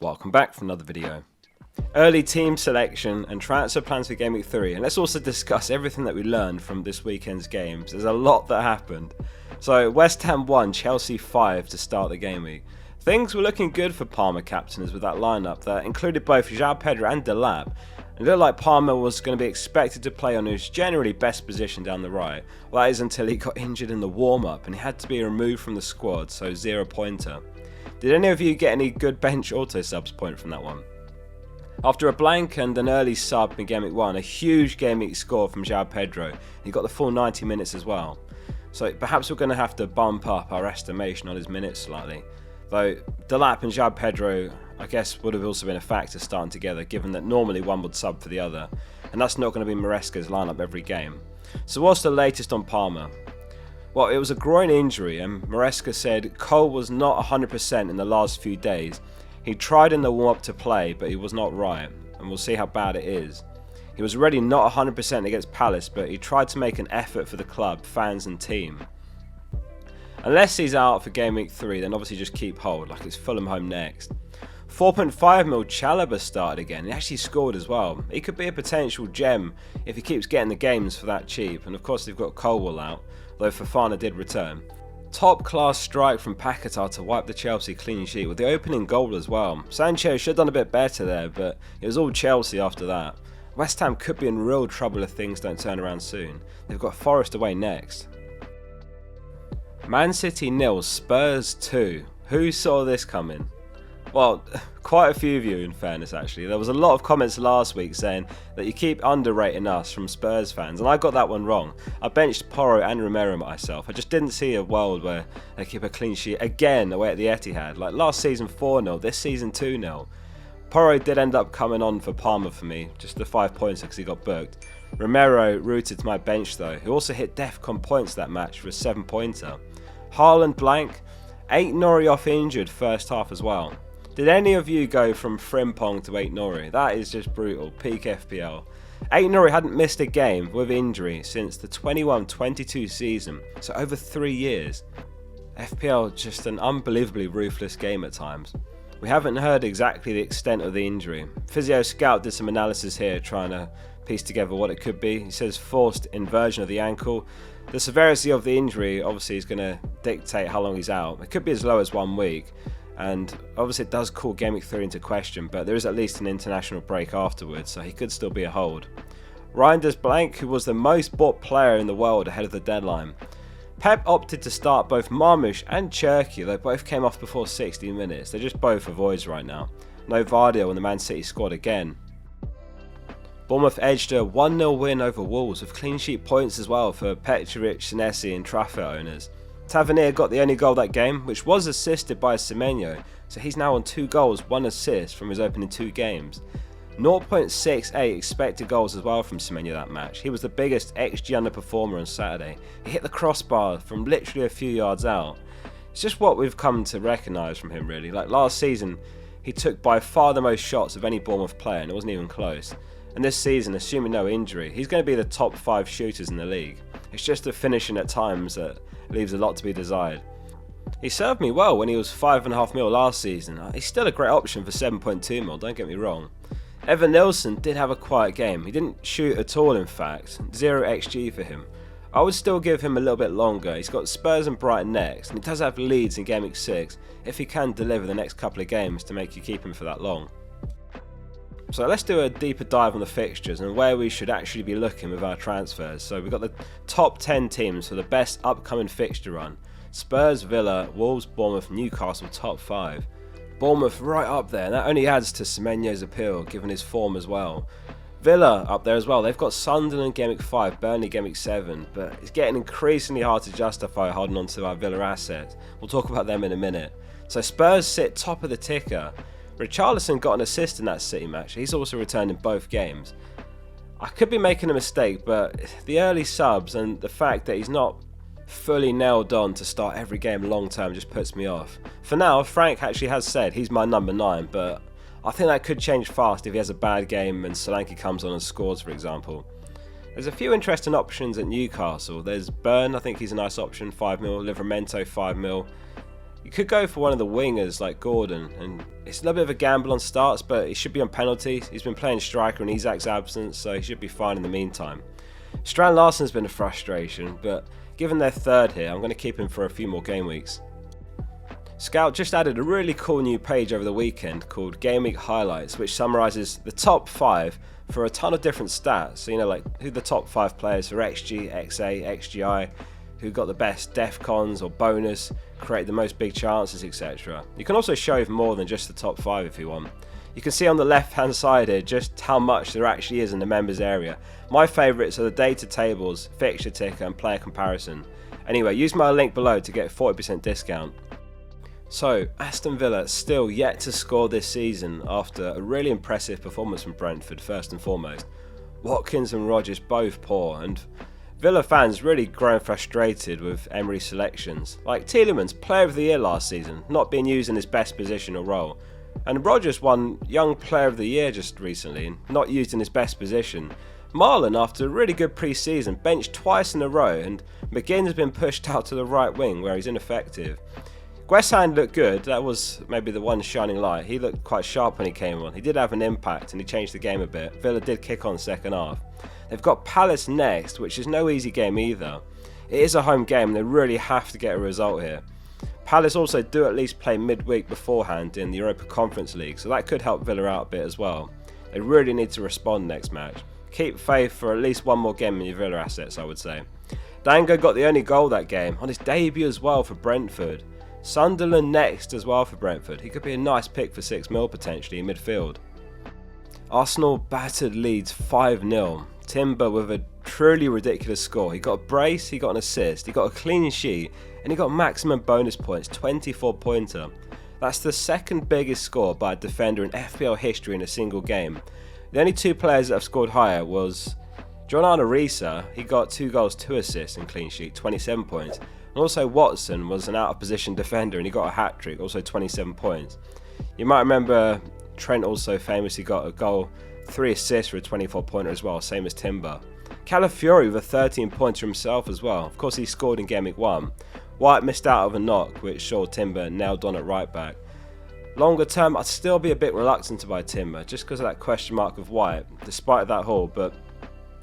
Welcome back for another video. Early team selection and transfer plans for Game Week 3, and let's also discuss everything that we learned from this weekend's games. There's a lot that happened. So West Ham 1, Chelsea 5 to start the game week. Things were looking good for Palmer captains with that lineup that included both João Pedro and Låbakk. It looked like Palmer was going to be expected to play on his generally best position down the right. Well, that is until he got injured in the warm-up and he had to be removed from the squad, so 0-pointer. Did any of you get any good bench auto subs point from that one? After a blank and an early sub in Game Week 1, a huge Game Week score from João Pedro. He got the full 90 minutes as well. So perhaps we're going to have to bump up our estimation on his minutes slightly. Though Låbakk and João Pedro, I guess, would have also been a factor starting together, given that normally one would sub for the other. And that's not going to be Maresca's lineup every game. So what's the latest on Palmer? Well, it was a groin injury, and Maresca said Cole was not 100% in the last few days. He tried in the warm-up to play, but he was not right, and we'll see how bad it is. He was already not 100% against Palace, but he tried to make an effort for the club, fans and team. Unless he's out for Game Week 3, then obviously just keep hold, like it's Fulham home next. 4.5 mil Cielo started again. He actually scored as well. He could be a potential gem if he keeps getting the games for that cheap, and of course they've got Colwell out, though Fofana did return. Top class strike from Paquetá to wipe the Chelsea clean sheet with the opening goal as well. Sancho should have done a bit better there, but it was all Chelsea after that. West Ham could be in real trouble if things don't turn around soon. They've got Forest away next. Man City 0, Spurs 2. Who saw this coming? Well, quite a few of you in fairness actually. There was a lot of comments last week saying that you keep underrating us from Spurs fans, and I got that one wrong. I benched Porro and Romero myself. I just didn't see a world where they keep a clean sheet again away at the Etihad. Like last season 4-0, this season 2-0. Porro did end up coming on for Palmer for me, just the 5 points because he got booked. Romero rooted to my bench though, who also hit DEFCON points that match for a 7-pointer. Haaland blank, 8 Nori off injured first half as well. Did any of you go from Frimpong to 8 Nori? That is just brutal, peak FPL. 8 Nori hadn't missed a game with injury since the 21-22 season, so over 3 years. FPL just an unbelievably ruthless game at times. We haven't heard exactly the extent of the injury. Physio Scout did some analysis here trying to piece together what it could be. He says forced inversion of the ankle. The severity of the injury obviously is going to dictate how long he's out. It could be as low as 1 week. And obviously it does call Game Week 3 into question, but there is at least an international break afterwards, so he could still be a hold. Reinders blank, who was the most bought player in the world ahead of the deadline. Pep opted to start both Marmoush and Cherki, though both came off before 60 minutes. They're just both avoids right now. No Vardio in the Man City squad again. Bournemouth edged a 1-0 win over Wolves with clean sheet points as well for Petrovic, Senesi and Trafford owners. Tavernier got the only goal that game, which was assisted by Semenyo, so he's now on 2 goals, 1 assist from his opening 2 games. 0.68 expected goals as well from Semenyo that match. He was the biggest XG underperformer on Saturday. He hit the crossbar from literally a few yards out. It's just what we've come to recognise from him really. Like last season, he took by far the most shots of any Bournemouth player and it wasn't even close. And this season, assuming no injury, he's going to be the top 5 shooters in the league. It's just the finishing at times that leaves a lot to be desired. He served me well when he was 5.5 mil last season. He's still a great option for 7.2 mil, don't get me wrong. Evan Nilsson did have a quiet game. He didn't shoot at all in fact, 0 XG for him. I would still give him a little bit longer. He's got Spurs and Brighton next, and he does have Leeds in Game Week 6 if he can deliver the next couple of games to make you keep him for that long. So let's do a deeper dive on the fixtures and where we should actually be looking with our transfers. So we've got the top 10 teams for the best upcoming fixture run. Spurs, Villa, Wolves, Bournemouth, Newcastle, top 5. Bournemouth right up there, and that only adds to Semenyo's appeal given his form as well. Villa up there as well. They've got Sunderland Game Week 5, Burnley Game Week 7, but it's getting increasingly hard to justify holding on to our Villa assets. We'll talk about them in a minute. So Spurs sit top of the ticker. Richarlison got an assist in that City match. He's also returned in both games. I could be making a mistake, but the early subs and the fact that he's not fully nailed on to start every game long term just puts me off. For now, Frank actually has said he's my number 9, but I think that could change fast if he has a bad game and Solanke comes on and scores, for example. There's a few interesting options at Newcastle. There's Burn, I think he's a nice option, 5 mil. Livramento, 5 mil. You could go for one of the wingers like Gordon, and it's a little bit of a gamble on starts, but he should be on penalties. He's been playing striker in Isak's absence, so he should be fine in the meantime. Strand Larsen's been a frustration, but given they're third here, I'm going to keep him for a few more game weeks. Scout just added a really cool new page over the weekend called Gameweek Highlights, which summarises the top 5 for a ton of different stats. So, like who the top 5 players for XG, XA, XGI, who got the best defcons or bonus, create the most big chances, etc. You can also show even more than just the top 5 if you want. You can see on the left hand side here just how much there actually is in the members area. My favourites are the data tables, fixture ticker and player comparison. Anyway, use my link below to get a 40% discount. So, Aston Villa still yet to score this season after a really impressive performance from Brentford first and foremost. Watkins and Rodgers both poor, and Villa fans really growing frustrated with Emery's selections. Like Tielemans, player of the year last season, not being used in his best position or role. And Rodgers won Young Player of the Year just recently, and not used in his best position. Marlon, after a really good pre-season, benched twice in a row, and McGinn's been pushed out to the right wing where he's ineffective. Guessan looked good, that was maybe the one shining light. He looked quite sharp when he came on. He did have an impact and he changed the game a bit. Villa did kick on second half. They've got Palace next, which is no easy game either. It is a home game and they really have to get a result here. Palace also do at least play midweek beforehand in the Europa Conference League, so that could help Villa out a bit as well. They really need to respond next match. Keep faith for at least one more game in your Villa assets, I would say. Dango got the only goal that game, on his debut as well for Brentford. Sunderland next as well for Brentford. He could be a nice pick for 6 mil potentially in midfield. Arsenal battered Leeds 5-0. Timber with a truly ridiculous score. He got a brace, he got an assist, he got a clean sheet, and he got maximum bonus points, 24-pointer. That's the second biggest score by a defender in FPL history in a single game. The only 2 players that have scored higher was John Arisa. He got 2 goals, 2 assists and clean sheet, 27 points. And also Watson was an out of position defender and he got a hat-trick, also 27 points. You might remember Trent also famously got a goal, 3 assists for a 24-pointer as well, same as Timber. Calafiori with a 13 points for himself as well. Of course he scored in Gameweek 1. White missed out of a knock which saw Timber nailed on at right back. Longer term I'd still be a bit reluctant to buy Timber just because of that question mark of White, despite that haul, but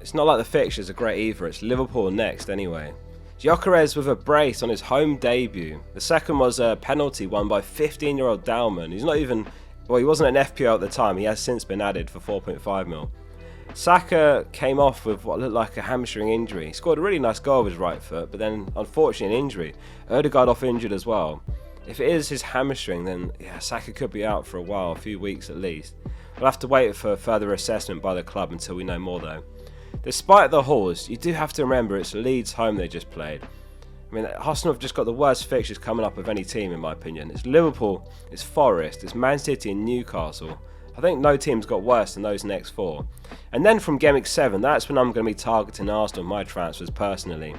it's not like the fixtures are great either. It's Liverpool next anyway. Gyökeres with a brace on his home debut. The second was a penalty won by 15-year-old Dalman. He's not even, well, he wasn't an FPL at the time. He has since been added for 4.5 mil. Saka came off with what looked like a hamstring injury. He scored a really nice goal with his right foot, but then unfortunately an injury. Odegaard off injured as well. If it is his hamstring, then yeah, Saka could be out for a while, a few weeks at least. We'll have to wait for further assessment by the club until we know more though. Despite the hauls, you do have to remember it's Leeds home they just played. I mean, Arsenal have just got the worst fixtures coming up of any team in my opinion. It's Liverpool, it's Forest, it's Man City and Newcastle. I think no team's got worse than those next 4. And then from Gameweek 7, that's when I'm going to be targeting Arsenal in my transfers personally.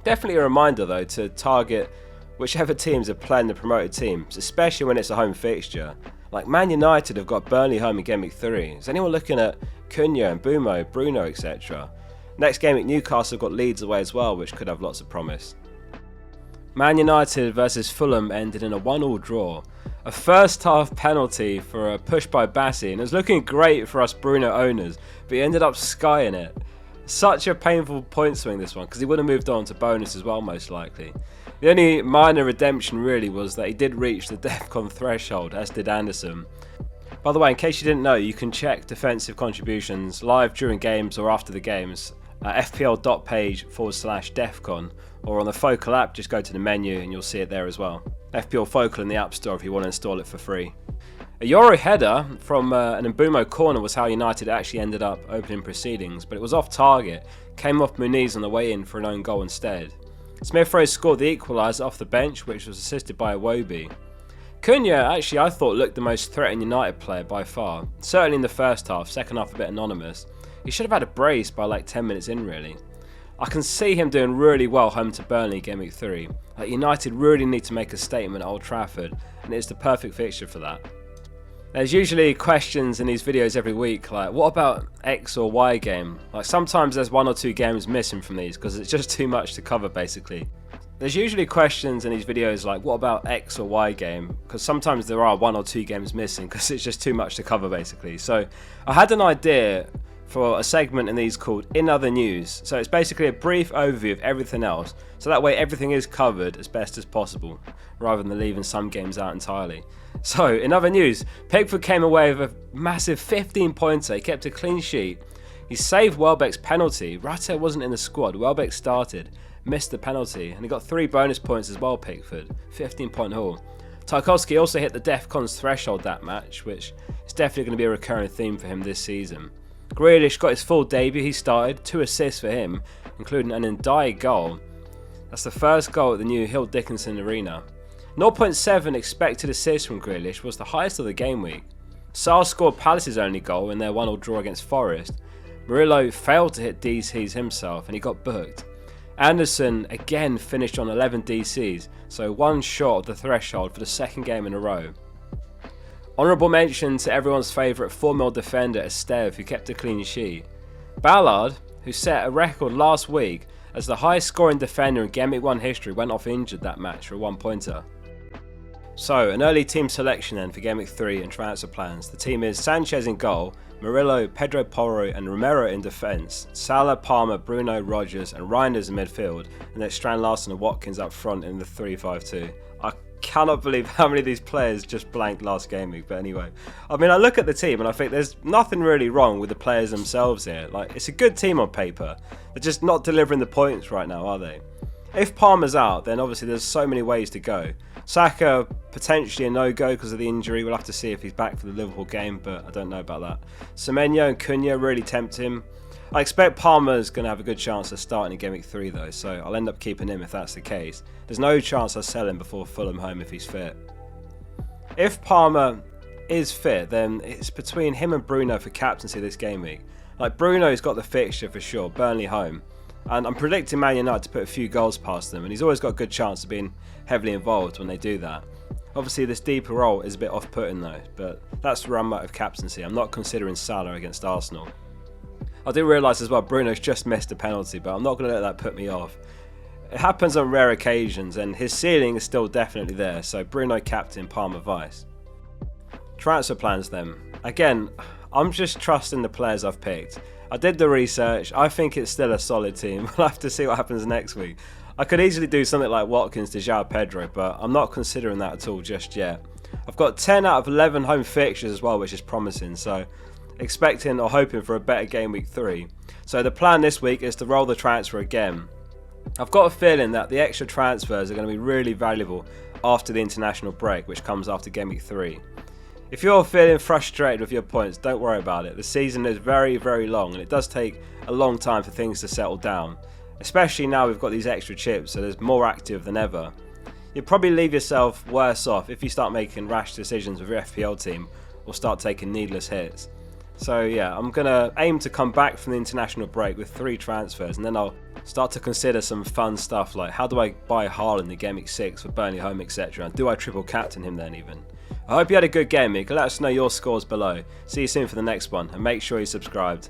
Definitely a reminder though to target whichever teams are playing the promoted teams, especially when it's a home fixture. Like Man United have got Burnley home in Gameweek 3. Is anyone looking at Cunha and Bumo, Bruno, etc.? Next game at Newcastle got Leeds away as well, which could have lots of promise. Man United versus Fulham ended in a 1-1 draw. A first half penalty for a push by Bassi, and it was looking great for us Bruno owners, but he ended up skying it. Such a painful point swing this one, because he would have moved on to bonus as well most likely. The only minor redemption really was that he did reach the DEFCON threshold, as did Anderson. By the way, in case you didn't know, you can check defensive contributions live during games or after the games at fpl.page/defcon, or on the Focal app, just go to the menu and you'll see it there as well. FPL Focal in the App Store if you want to install it for free. A Euro header from an Mbumo corner was how United actually ended up opening proceedings, but it was off target, came off Muniz on the way in for an own goal instead. Smith Rowe scored the equaliser off the bench, which was assisted by Iwobi. Cunha actually I thought looked the most threatening United player by far, certainly in the first half, second half a bit anonymous. He should have had a brace by like 10 minutes in really. I can see him doing really well home to Burnley Gameweek 3. Like United really need to make a statement at Old Trafford, and it's the perfect fixture for that. There's usually questions in these videos every week like, what about X or Y game? Like sometimes there's 1 or 2 games missing from these because it's just too much to cover basically. There's usually questions in these videos like, what about X or Y game? Because sometimes there are 1 or 2 games missing because it's just too much to cover basically. So I had an idea for a segment in these called In Other News. So it's basically a brief overview of everything else. So that way everything is covered as best as possible, rather than leaving some games out entirely. So in other news, Pickford came away with a massive 15-pointer. He kept a clean sheet. He saved Welbeck's penalty. Rutter wasn't in the squad. Welbeck started. Missed the penalty, and he got 3 bonus points as well, Pickford. 15-point haul. Tarkowski also hit the DEFCON's threshold that match, which is definitely going to be a recurring theme for him this season. Grealish got his full debut. He started. 2 assists for him, including an Ndiaye goal. That's the first goal at the new Hill Dickinson Arena. 0.7 expected assists from Grealish was the highest of the game week. Sarr scored Palace's only goal in their 1-1 draw against Forest. Murillo failed to hit DCs himself, and he got booked. Anderson again finished on 11 DCs, so 1 short of the threshold for the 2nd game in a row. Honourable mention to everyone's favourite 4-mil defender Estev, who kept a clean sheet. Ballard, who set a record last week as the highest scoring defender in Gameweek 1 history, went off injured that match for a 1-pointer. So, an early team selection then for Gameweek 3 and transfer plans. The team is Sanchez in goal, Murillo, Pedro Porro and Romero in defence, Salah, Palmer, Bruno, Rodgers and Reinders in midfield, and then Strand Larson and Watkins up front in the 3-5-2. I cannot believe how many of these players just blanked last game week, but anyway. I mean, I look at the team and I think there's nothing really wrong with the players themselves here. Like, it's a good team on paper. They're just not delivering the points right now, are they? If Palmer's out, then obviously there's so many ways to go. Saka, potentially a no-go because of the injury. We'll have to see if he's back for the Liverpool game, but I don't know about that. Semenyo and Cunha really tempt him. I expect Palmer's going to have a good chance of starting in Game Week 3 though, so I'll end up keeping him if that's the case. There's no chance I'll sell him before Fulham home if he's fit. If Palmer is fit, then it's between him and Bruno for captaincy this game week. Like, Bruno's got the fixture for sure, Burnley home. And I'm predicting Man United to put a few goals past them, and he's always got a good chance of being heavily involved when they do that. Obviously this deeper role is a bit off-putting though, but that's where I'm out of captaincy. I'm not considering Salah against Arsenal. I do realise as well Bruno's just missed a penalty, but I'm not going to let that put me off. It happens on rare occasions and his ceiling is still definitely there, so Bruno captain, Palmer vice. Transfer plans then. Again, I'm just trusting the players I've picked. I did the research. I think it's still a solid team. We'll have to see what happens next week. I could easily do something like Watkins to João Pedro, but I'm not considering that at all just yet. I've got 10 out of 11 home fixtures as well, which is promising, so expecting or hoping for a better game week 3. So the plan this week is to roll the transfer again. I've got a feeling that the extra transfers are going to be really valuable after the international break, which comes after game week 3. If you're feeling frustrated with your points, don't worry about it. The season is very, very long and it does take a long time for things to settle down. Especially now we've got these extra chips, so there's more active than ever. You'll probably leave yourself worse off if you start making rash decisions with your FPL team or start taking needless hits. So yeah, I'm going to aim to come back from the international break with 3 transfers, and then I'll start to consider some fun stuff like how do I buy Haaland in Game Week 6 for Burnley home, etc. And do I triple captain him then even? I hope you had a good game week. Let us know your scores below. See you soon for the next one, and make sure you're subscribed.